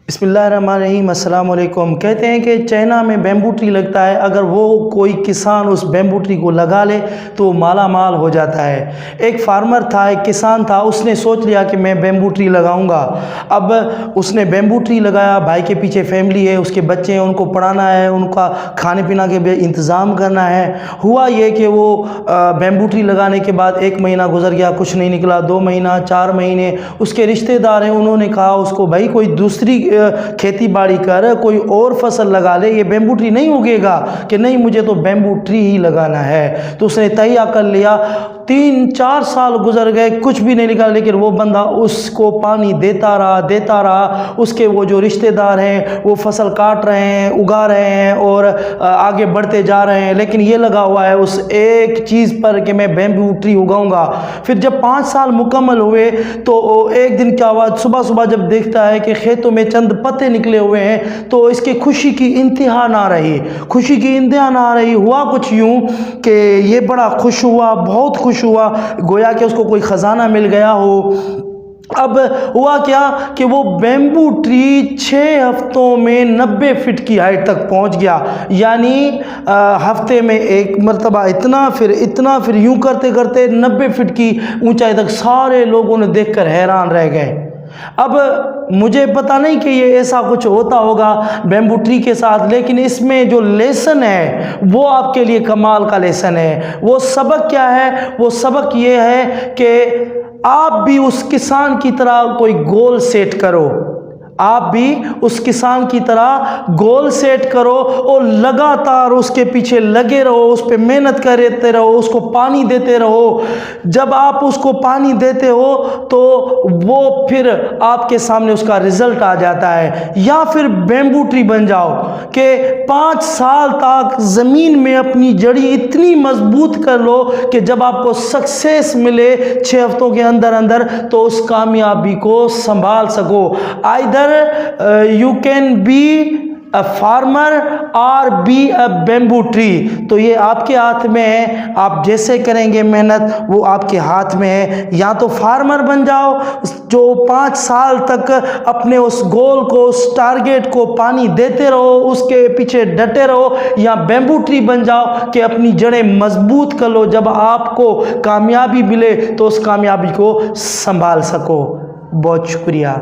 बिस्मिल्लाहिर्रहमानिर्रहीम, अस्सलाम वालेकुम। कहते हैं कि चाइना में बैम्बू ट्री लगता है, अगर वो कोई किसान उस बैम्बू ट्री को लगा ले तो माला माल हो जाता है। एक फार्मर था, एक किसान था, उसने सोच लिया कि मैं बैम्बू ट्री लगाऊंगा। अब उसने बैम्बू ट्री लगाया, भाई के पीछे फैमिली है, उसके बच्चे हैं, उनको पढ़ाना है, उनका खाने पीना के इंतज़ाम करना है। हुआ ये कि वो बैम्बू ट्री लगाने के बाद 1 महीना गुजर गया, कुछ नहीं निकला। 2 महीना, 4 महीने। उसके रिश्तेदार हैं, उन्होंने कहा उसको, भाई कोई दूसरी खेती बाड़ी कर, कोई और फसल लगा ले, ये बैम्बू ट्री नहीं उगेगा। कि नहीं, मुझे तो बैम्बू ट्री ही लगाना है। तो उसने तय कर लिया। 3-4 साल गुजर गए, कुछ भी नहीं निकला, लेकिन वो बंदा उसको पानी देता रहा। उसके वो जो रिश्तेदार हैं वो फसल काट रहे हैं, उगा रहे हैं और आगे बढ़ते जा रहे हैं, लेकिन ये लगा हुआ है उस एक चीज़ पर कि मैं बैम्बू ट्री उगाऊंगा। फिर जब 5 साल मुकम्मल हुए तो एक दिन क्या हुआ, सुबह सुबह जब देखता है कि खेतों में चंद पत्ते निकले हुए हैं, तो इसकी खुशी की इंतहा ना रही। हुआ कुछ यूं कि ये बड़ा खुश हुआ, बहुत खुश हुआ, गोया कि उसको कोई ख़जाना मिल गया हो। अब हुआ क्या कि वो बैम्बू ट्री 6 हफ्तों में 90 फीट की हाइट तक पहुंच गया। यानी हफ्ते में एक मरतबा इतना, फिर यूं करते करते 90 फीट की ऊंचाई तक सारे लोगों ने देखकर हैरान रह गए। अब मुझे पता नहीं कि ये ऐसा कुछ होता होगा बैम्बू ट्री के साथ, लेकिन इसमें जो लेसन है वो आपके लिए कमाल का लेसन है। वो सबक क्या है? वो सबक ये है कि आप भी उस किसान की तरह कोई गोल सेट करो। आप भी उस किसान की तरह गोल सेट करो और लगातार उसके पीछे लगे रहो, उस पर मेहनत करते रहो, उसको पानी देते रहो। जब आप उसको पानी देते हो तो वो फिर आपके सामने उसका रिजल्ट आ जाता है। या फिर बैम्बू ट्री बन जाओ कि 5 साल तक ज़मीन में अपनी जड़ी इतनी मजबूत कर लो कि जब आपको सक्सेस मिले 6 हफ्तों के अंदर तो उस कामयाबी को संभाल सको। Either you can be a farmer or be a bamboo tree। तो ये आपके हाथ में है, आप जैसे करेंगे मेहनत वो आपके हाथ में है। या तो फार्मर बन जाओ जो 5 साल तक अपने उस गोल को, उस टारगेट को पानी देते रहो, उसके पीछे डटे रहो, या बैम्बू ट्री बन जाओ कि अपनी जड़ें मजबूत कर लो। जब आपको कामयाबी मिले तो उस कामयाबी को संभाल सको। बहुत शुक्रिया।